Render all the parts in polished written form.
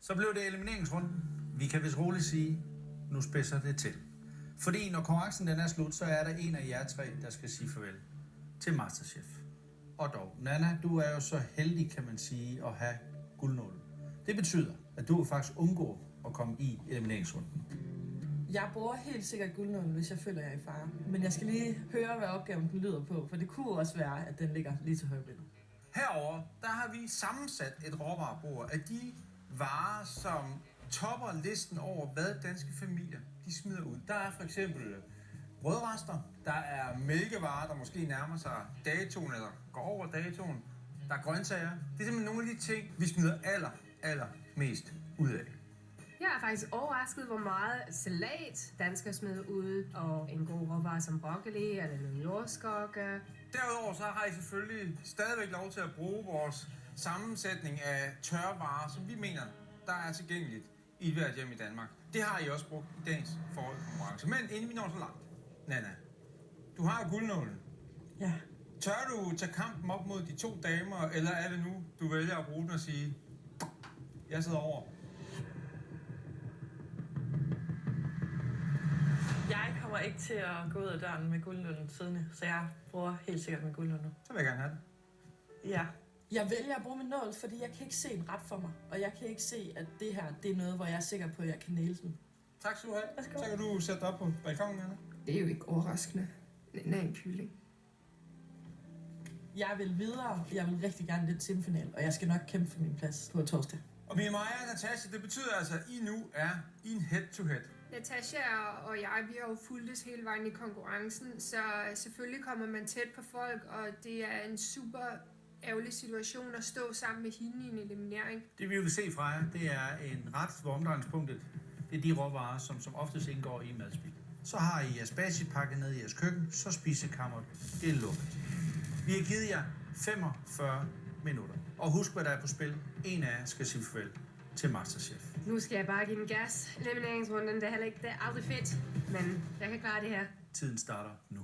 Så blev det elimineringsrunden. Vi kan vist roligt sige, nu spidser det til. Fordi når konkurrencen den er slut, så er der en af jer tre, der skal sige farvel til Masterchef. Og dog, Nanna, du er jo så heldig, kan man sige, at have guldnålen. Det betyder, at du faktisk undgår at komme i elimineringsrunden. Jeg bruger helt sikkert guldnålen, hvis jeg føler, jeg er i fare. Men jeg skal lige høre, hvad opgaven den lyder på, for det kunne også være, at den ligger lige til højre. Herover der har vi sammensat et råvarebord af de varer, som topper listen over, hvad danske familier de smider ud. Der er for eksempel brødrester, der er mælkevarer, der måske nærmer sig datoen eller går over datoen. Der er grøntsager. Det er simpelthen nogle af de ting, vi smider aller mest ud af. Jeg er faktisk overrasket, hvor meget salat danskere smider ud, og en god råvare som broccoli eller nogle jordskokke. Derudover så har I selvfølgelig stadigvæk lov til at bruge vores sammensætning af tørvarer, som vi mener, der er tilgængeligt i hvert hjem i Danmark. Det har I også brugt i dagens forholdskonkurrence. Men inden vi når så langt, Nanna, du har jo guldnålen. Ja. Tør du tage kampen op mod de to damer, eller er det nu, du vælger at bruge den og sige, jeg sidder over? Jeg kommer ikke til at gå ud af døren med guldnålen siddende, så jeg bruger helt sikkert min guldnål. Så vil jeg gerne have den. Ja. Jeg vælger at bruge min nål, fordi jeg kan ikke se en ret for mig. Og jeg kan ikke se, at det her det er noget, hvor jeg er sikker på, at jeg kan næle den. Tak skal du have. Så kan du sætte dig op på balkongen, Anna. Det er jo ikke overraskende. Nanna er en kylling. Jeg vil videre. Jeg vil rigtig gerne lidt semifinal, og jeg skal nok kæmpe for min plads på torsdag. Og Mia Maja og Natasha, det betyder altså, at I nu er i en head-to-head. Natasha og jeg, vi har jo fulgtes hele vejen i konkurrencen, så selvfølgelig kommer man tæt på folk, og det er en super ærgerlig situation at stå sammen med hende i en eliminering. Det vi vil se fra jer, det er en ret, hvor omdrejningspunktet, det er de råvarer, som oftest indgår i madspil. Så har I jeres basispakket ned i jeres køkken, så spisekammeret, det er lukket. Vi har givet jer 45 minutter. Og husk, hvad der er på spil. En af jer skal sige farvel til Masterchef. Nu skal jeg bare give den gas. Elimineringsrunden, det er heller ikke, det er aldrig fedt, men jeg kan klare det her. Tiden starter nu.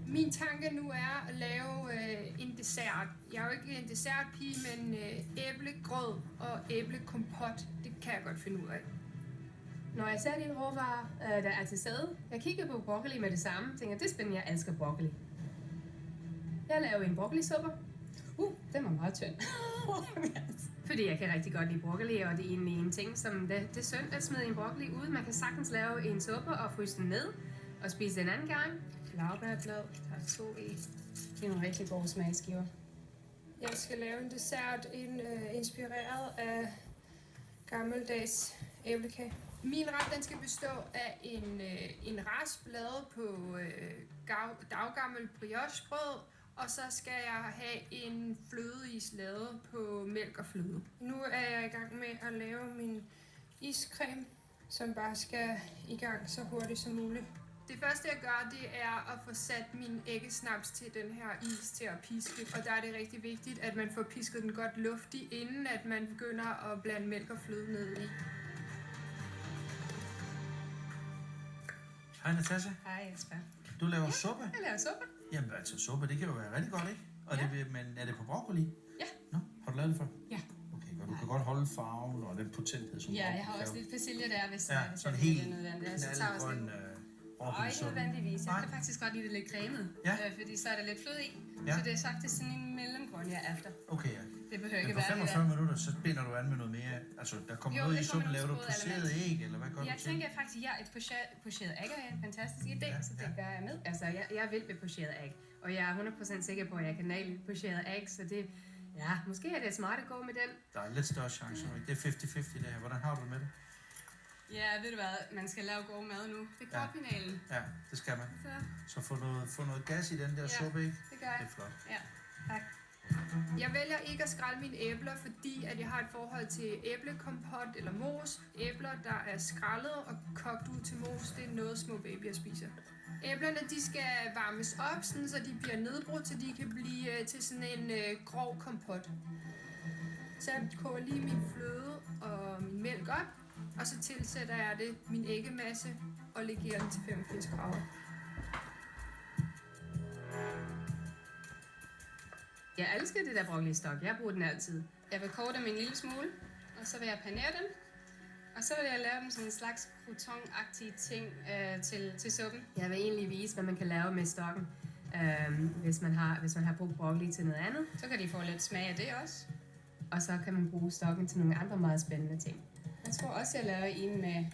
Min tanke nu er at lave en dessert. Jeg er jo ikke en dessertpige, men æblegrød og æblekompot, det kan jeg godt finde ud af. Når jeg ser dine råvarer, der er til stede, jeg kigger på broccoli med det samme, tænker, det er spændende, jeg elsker broccoli. Jeg laver en broccolisuppe. Den var meget tynd. Fordi jeg kan rigtig godt lide broccoli, og det er egentlig en ting, som det er synd at smide en broccoli ud. Man kan sagtens lave en suppe og fryse den ned og spise den anden gang. Laurbærblad, der er 2 i. Det er nogle rigtig gode smagsgiver. Jeg skal lave en dessert inspireret af gammeldags æblekage. Min ret, den skal bestå af en rasp lavet på daggammel briochebrød, og så skal jeg have en flødeis lavet på mælk og fløde. Nu er jeg i gang med at lave min iscreme, som bare skal i gang så hurtigt som muligt. Det første jeg gør, det er at få sat min æggesnaps til den her is til at piske. Og der er det rigtig vigtigt, at man får pisket den godt luftig, inden at man begynder at blande mælk og fløde ned i. Hej Natasha. Hej Jesper. Du laver suppe? Jeg laver suppe. Jamen altså suppe, det kan jo være rigtig godt, ikke? Og Ja. men er det på broccoli? Ja. Nå, har du lavet det før? Ja. Okay, godt. Du kan godt holde farven og den potenthed, som Ja, jeg har også lidt persille der, hvis ja, hvis sådan jeg helt det er nødvendigt. Så tager jeg også knaldgrøn lidt. Og broccoli ikke suppe. nødvendigvis. Jeg Nej. kan faktisk godt lide det lidt cremet, Ja. fordi så er der lidt fløde i. Ja. Så det er faktisk sådan en mellemgrund, jeg er efter. Okay, ja. Det behøver Men ikke på være 45 minutter, så binder du an med noget mere. Altså, der kommer Jo, noget i det kommer suppen. Laver du noget sprød pocheret element. æg, eller hvad gør du Jeg til? tænker faktisk, at et pocheret æg er en fantastisk idé, Ja, så det ja. gør jeg med. Altså, jeg er vild med pocheret æg, og jeg er 100% sikker på, at jeg kan naile pocheret æg, så det, ja, måske er det smart at gå med den. Der er lidt større chance nu, ikke? Det er 50-50 det her. Hvordan har du det med det? Ja, ved du hvad, man skal lave god mad nu. Det er kvartfinalen. Ja, det skal man. Så Så få noget gas i den der suppe, ikke? det gør jeg. Det er flot. Ja, tak. Jeg vælger ikke at skrælle mine æbler, fordi at jeg har et forhold til æblekompot eller mos. Æbler, der er skrællet og kogt ud til mos, det er noget små babyer spiser. Æblerne, de skal varmes op, sådan, så de bliver nedbrudt, så de kan blive til sådan en grov kompot. Så jeg koger lige min fløde og min mælk op, og så tilsætter jeg det min æggemasse og legerer den til 85 grader. Jeg elsker det der broccolistok. Jeg bruger den altid. Jeg vil koge dem en lille smule, og så vil jeg panere dem. Og så vil jeg lave dem sådan en slags crouton-agtige ting til suppen. Jeg vil egentlig vise, hvad man kan lave med stokken. Hvis man har brugt broccoli til noget andet, så kan de få lidt smag af det også. Og så kan man bruge stokken til nogle andre meget spændende ting. Jeg tror også, jeg laver en med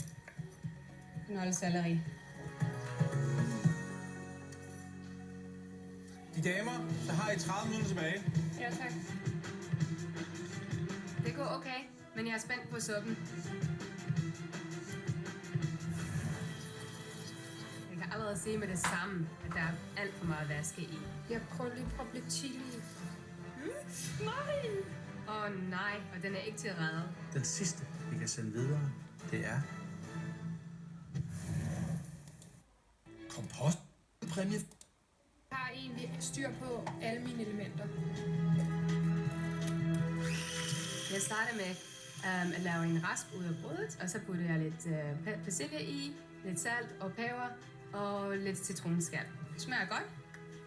knoldselleri. De damer, så har I 30 minutter tilbage. Ja, tak. Det går okay, men jeg er spændt på suppen. Jeg kan allerede se med det samme, at der er alt for meget væske i. Jeg prøver lige at proppe lidt chili i. Nej! Nej, og den er ikke til at redde. Den sidste, vi kan sende videre, det er... kompostpræmie. Jeg har egentlig styr på alle mine elementer. Jeg starter med at lave en rasp ud af brødet, og så putter jeg lidt persille i, lidt salt og peber og lidt citronskal. Det smager godt,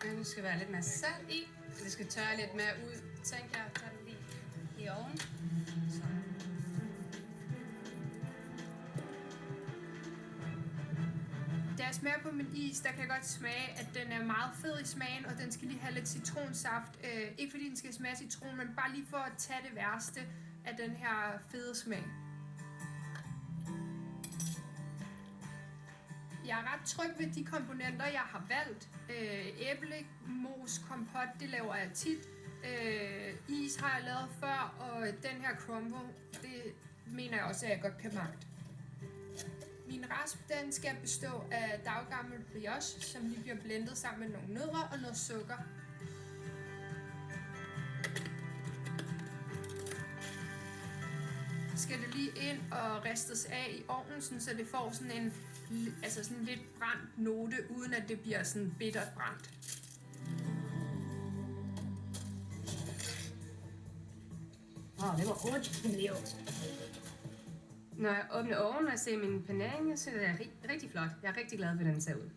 men der skal være lidt mere salt i. Det skal tørre lidt mere ud. Tænker jeg, tager den lige i ovnen. Så. Da jeg smager på min is, der kan jeg godt smage, at den er meget fed i smagen, og den skal lige have lidt citronsaft. Ikke fordi den skal smage citron, men bare lige for at tage det værste af den her fede smag. Jeg er ret tryg ved de komponenter, jeg har valgt. Æblemos, kompot, det laver jeg tit. Is har jeg lavet før, og den her crumble, det mener jeg også, at jeg godt kan magte. Min rasp, den skal bestå af daggammel brioche, som lige bliver blendet sammen med nogle nødder og noget sukker. Skal det lige ind og ristes af i ovnen, så det får sådan en sådan lidt brændt note, uden at det bliver sådan bittert brændt. Det var hurtigt. Når jeg åbner ovnen og ser min panering, så er det rigtig flot. Jeg er rigtig glad for, den ser ud.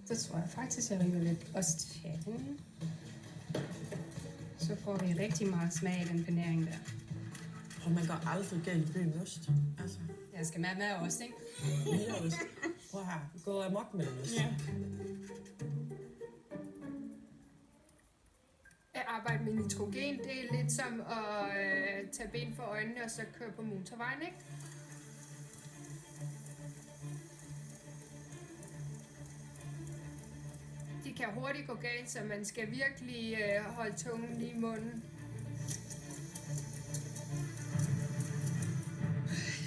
Så tror jeg faktisk, jeg river lidt ost herinde. Så får vi rigtig meget smag i den panering der. Og man går aldrig galt i byen ost. Altså, Jeg skal med ost, ikke? mere ost. Prøv her, gå amok med den ost. Ja. At arbejde med nitrogen, det er lidt som at tage ben for øjnene og så køre på motorvejen, ikke? Det kan hurtigt gå galt, så man skal virkelig holde tungen lige i munden.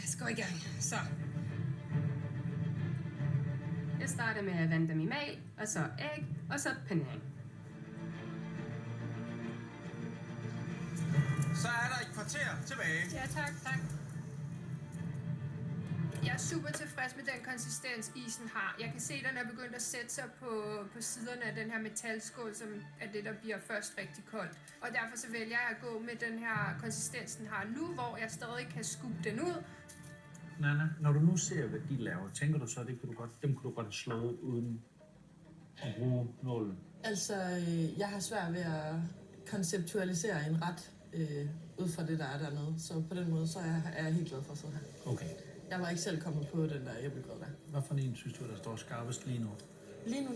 Jeg skal i gang. Så. Jeg starter med at vande dem i mal, og så æg, og så panering. Så er der et kvarter tilbage. Ja, tak. Jeg er super tilfreds med den konsistens, isen har. Jeg kan se, at den er begyndt at sætte sig på siderne af den her metalskål, som er det, der bliver først rigtig koldt. Og derfor så vælger jeg at gå med den her konsistens, den har nu, hvor jeg stadig kan skubbe den ud. Nana, når du nu ser, hvad de laver, tænker du så, at dem kunne du godt have slået uden at bruge nålen? Altså, jeg har svært ved at konceptualisere en ret ud fra det, der er dernede. Så på den måde, så er jeg helt glad for at sidde her. Okay. Jeg var ikke selv kommet på den der æblegrød der. Hvad for en synes du, der står skarpest lige nu? Lige nu,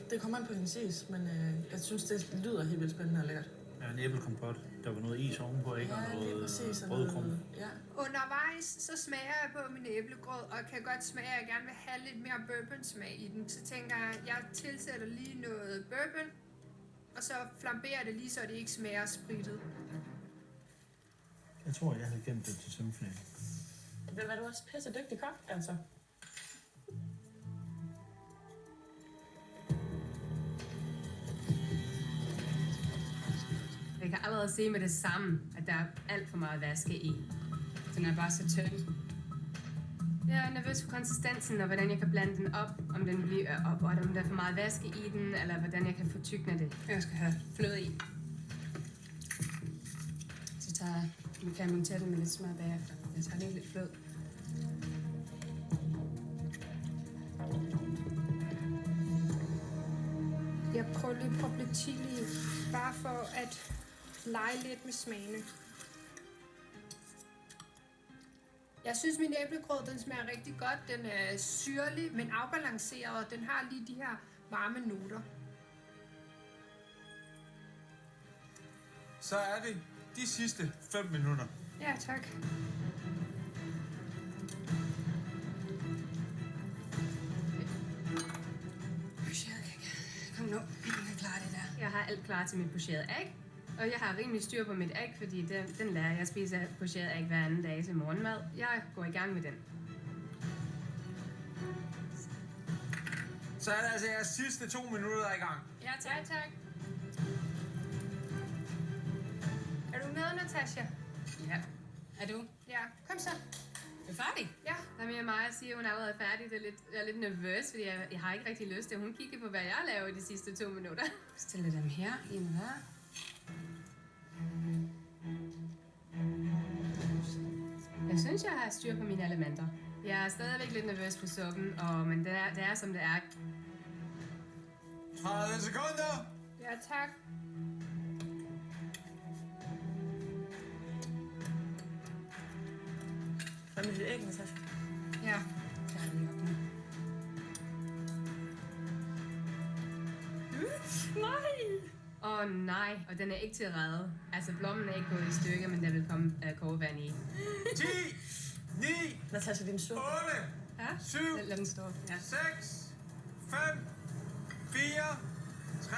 det kommer an på hendes is, men jeg synes, det lyder helt vildt spændende og lækkert. Ja, en æblekompot. Der var noget is ovenpå, ikke? Ja, Og lige noget præcis. brødkrumme. Ja. Undervejs så smager jeg på min æblegrød, og kan godt smage, at jeg gerne vil have lidt mere bourbon-smag i den. Så tænker jeg, at jeg tilsætter lige noget bourbon, og så flamberer det lige, så det ikke smager spritet. Jeg tror, jeg havde gemt det til semifinalen. Vel, var du også pisse dygtig kok, altså? Jeg kan allerede se med det samme, at der er alt for meget væske i. Den er bare så tynd. Jeg er nervøs for konsistensen, og hvordan jeg kan blande den op, om den bliver op, og om der er for meget væske i den, eller hvordan jeg kan fortykne det. Jeg skal have fløde i. Så tager jeg en fermenteret med lidt smør bagefter. Jeg tager lige lidt flød. Jeg prøver krølle proppe chili i, bare for at lege lidt med smagene. Jeg synes, min æblegrød, den smager rigtig godt. Den er syrlig, men afbalanceret, og den har lige de her varme noter. Så er det de sidste 5 minutter. Ja, tak. Kom nu, jeg klarer det der. Jeg har alt klar til mit pocherede æg. Og jeg har rimelig styr på mit æg, fordi den lærer jeg at spise pocheret æg hver anden dag til morgenmad. Jeg går i gang med den. Så er det altså jeres sidste 2 minutter i gang. Ja, tak. Ja, tak. Er du med, Natasha? Ja. Er du? Ja, kom så. Er du færdig? Ja. Maja siger, hun er allerede færdig. Jeg er lidt nervøs, fordi jeg har ikke rigtig lyst til, at hun kigger på, hvad jeg laver i de sidste 2 minutter. Stille dem her i en hver. Jeg synes, jeg har styr på mine elementer. Jeg er stadigvæk lidt nervøs på suppen, men det er som det er. 30 sekunder! Ja, tak. Hvad med dit æg, Natasha? Ja, det er lige op nu. Nej! Nej, og den er ikke til at redde. Altså, blommen er ikke gået i stykker, men der vil komme kogevand i. 10, 9, Natasha, din suppe. 8, Ja? 7, Lad den stå. Ja. 6, 5, 4, 3,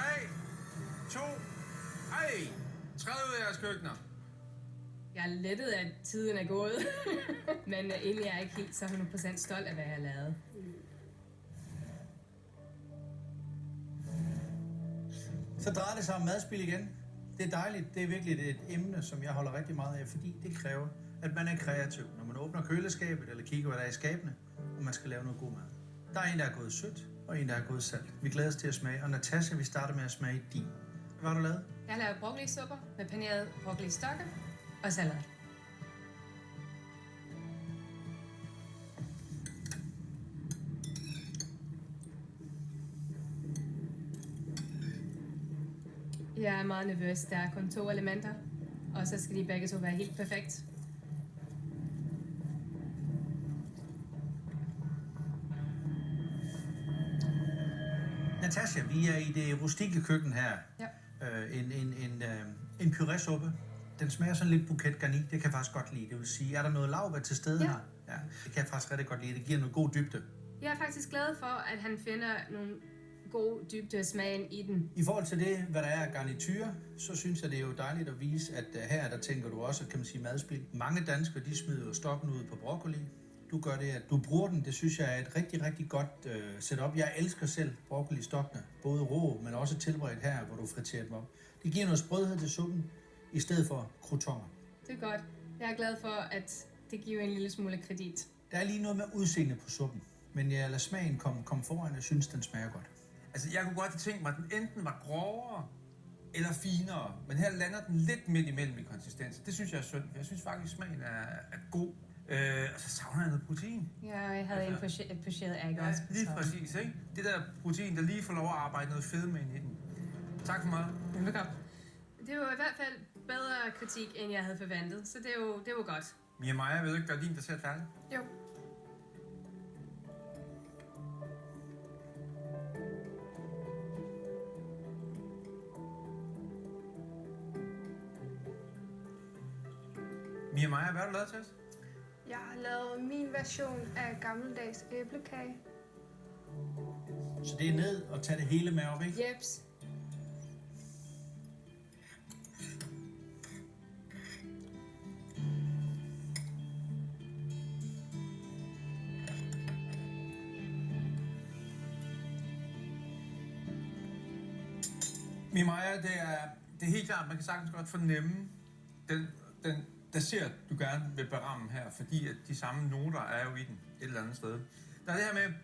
2, 1. Træd ud af jeres køkkener. Jeg er lettet, at tiden er gået. Men egentlig er jeg ikke helt så 100% stolt af, hvad jeg har lavet. Så drejer det sig om madspil igen. Det er dejligt. Det er virkelig et emne, som jeg holder rigtig meget af, fordi det kræver, at man er kreativ. Når man åbner køleskabet eller kigger, hvad der er i skabene, og man skal lave noget god mad. Der er en, der er gået sødt, og en, der er gået salt. Vi glæder os til at smage, og Natasha, vi starter med at smage din. Hvad har du lavet? Jeg har lavet broccolisupper med paneret broccolistokke og salat. Jeg er meget nervøs. Der er kun 2 elementer, og så skal de begge to være helt perfekt. Natasha, vi er i det rustikke køkken her. Ja. En purésuppe. Den smager sådan lidt bouquet garni. Det kan jeg faktisk godt lide. Det vil sige, er der noget laurbær til stede her? Ja. Det kan jeg faktisk rigtig godt lide. Det giver noget god dybde. Jeg er faktisk glad for, at han finder nogle god dybde smagen i den. I forhold til det, hvad der er af garnityr, så synes jeg, det er jo dejligt at vise, at her der tænker du også, kan man sige, madspil. Mange danskere, de smider jo stokken ud på broccoli. Du gør det, at du bruger den. Det synes jeg er et rigtig, rigtig godt setup. Jeg elsker selv broccolistokkene, både rå, men også tilberedt her, hvor du friterer dem op. Det giver noget sprødhed til suppen, i stedet for croutons. Det er godt. Jeg er glad for, at det giver en lille smule kredit. Der er lige noget med udseende på suppen, men jeg lader smagen komme foran, og synes, den smager godt. Altså, jeg kunne godt tænke mig, at den enten var grovere eller finere, men her lander den lidt midt imellem i konsistens. Det synes jeg er synd, for jeg synes faktisk, at smagen er god. Og så savner jeg noget protein. Ja, jeg havde et pocheret æg Ja, også. lige præcis, ikke? Det der protein, der lige får lov at arbejde noget fedme ind i den. Tak for meget. Velbekomme. Det var i hvert fald bedre kritik, end jeg havde forventet, så det var godt. Mia Maja, vil du ikke gøre din dessert færdig? Jo. Mia Maja, hvad har du lavet til os? Jeg har lavet min version af gammeldags æblekage. Så det er ned og tage det hele med op, ikke? Jeps. Mia Maja, det er helt klart, man kan sagtens godt fornemme den dessert, du gerne vil beramme her, fordi at de samme noter er jo i den et eller andet sted. Der er det her med,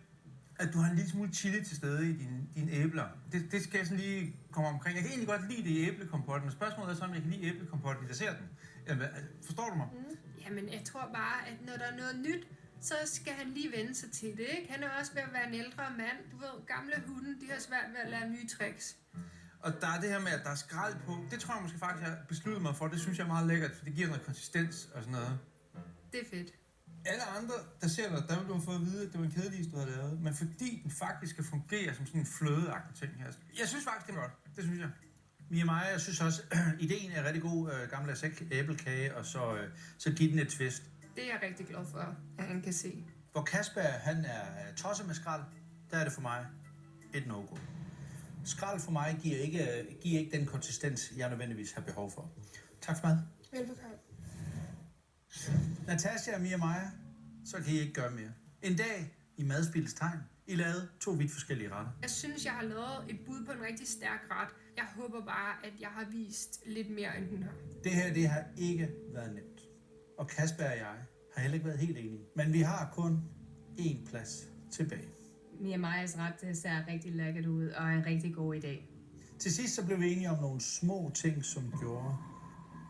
at du har en lille smule chili til stede i dine æbler. Det skal jeg sådan lige komme omkring. Jeg kan egentlig godt lide det i æblekompotten, men spørgsmålet er så, om jeg kan lide æblekompotten i desserten. Forstår du mig? Jamen, jeg tror bare, at når der er noget nyt, så skal han lige vende sig til det, ikke? Han er også ved at være en ældre mand. Du ved, gamle hunde, de har svært ved at lære nye tricks. Og der er det her med, at der er skrald på. Det tror jeg måske faktisk, jeg har besluttet mig for. Det synes jeg er meget lækkert, for det giver noget konsistens og sådan noget. Det er fedt. Alle andre, der ser dig, der vil du have fået at vide, at det var en kedelig is, du havde lavet. Men fordi den faktisk skal fungere som sådan en flødeagtig ting her. Jeg synes faktisk, det er godt. Det synes jeg. Mia Maja, jeg synes også, ideen er rigtig god, gammeldags æblekage, og så give den et twist. Det er jeg rigtig glad for, at han kan se. Hvor Kasper, han er tosset med skrald, der er det for mig et no-go. Skrald for mig giver ikke den konsistens, jeg nødvendigvis har behov for. Tak for mad. Velbekomme. Natasha og Mia Maja, så kan I ikke gøre mere. En dag i madspildets tegn. I lavede 2 vidt forskellige retter. Jeg synes, jeg har lavet et bud på en rigtig stærk ret. Jeg håber bare, at jeg har vist lidt mere, end den har. Det her, det har ikke været nemt. Og Kasper og jeg har heller ikke været helt enige. Men vi har kun én plads tilbage. Mia Majas ret det ser rigtig lækkert ud, og en rigtig god idé. Til sidst så blev vi enige om nogle små ting, som gjorde,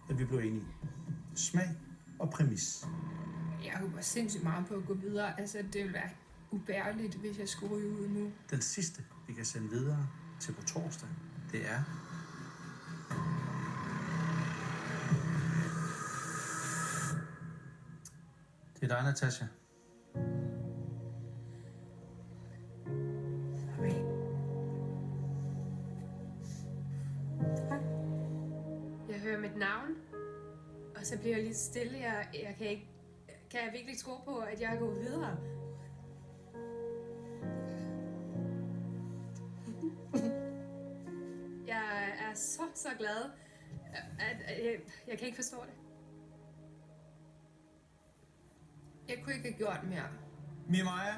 at vi blev enige. Smag og præmis. Jeg håber sindssygt meget på at gå videre. Altså, det ville være ubærligt, hvis jeg skulle ryge ud nu. Den sidste, vi kan sende videre til på torsdag, det er... Det er dig, Natasha. Jeg hører mit navn, og så bliver jeg lidt stille. Jeg kan ikke... Kan jeg virkelig tro på, at jeg går videre? Jeg er så glad, at jeg kan ikke forstå det. Jeg kunne ikke have gjort mere. Mia Maja,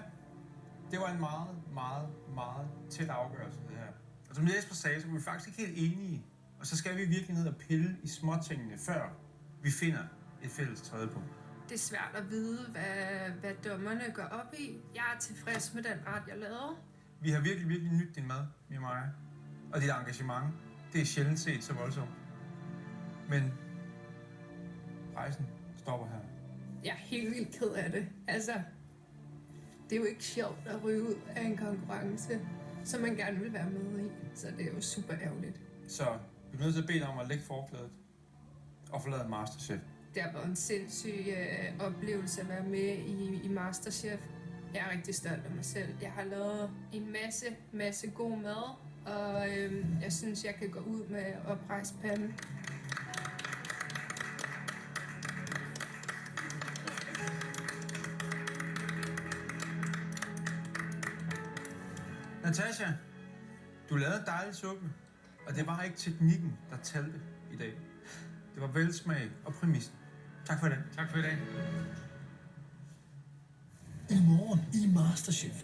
det var en meget tæt afgørelse, det her. Og som Jesper sagde, så var vi faktisk ikke helt enige. Og så skal vi virkelig ned og pille i småtingene, før vi finder et fælles trædepunkt. Det er svært at vide, hvad dommerne går op i. Jeg er tilfreds med den ret, jeg lavede. Vi har virkelig nydt din mad, Mia Maja. Og dit engagement, det er sjældent set så voldsomt. Men rejsen stopper her. Jeg er helt vildt ked af det. Altså, det er jo ikke sjovt at ryge ud af en konkurrence, som man gerne vil være med i. Så det er jo super ærgerligt. Så vi er nødt til at bede dig om at lægge forklædet og forlade Masterchef. Det har været en sindssyg oplevelse at være med i Masterchef. Jeg er rigtig stolt af mig selv. Jeg har lavet en masse god mad, og jeg synes, jeg kan gå ud med oprejst pande. Natasha, du lavede en dejlig suppe, og det var ikke teknikken, der talte i dag. Det var velsmag og præmissen. Tak for i dag. Tak for i dag. I morgen i Masterchef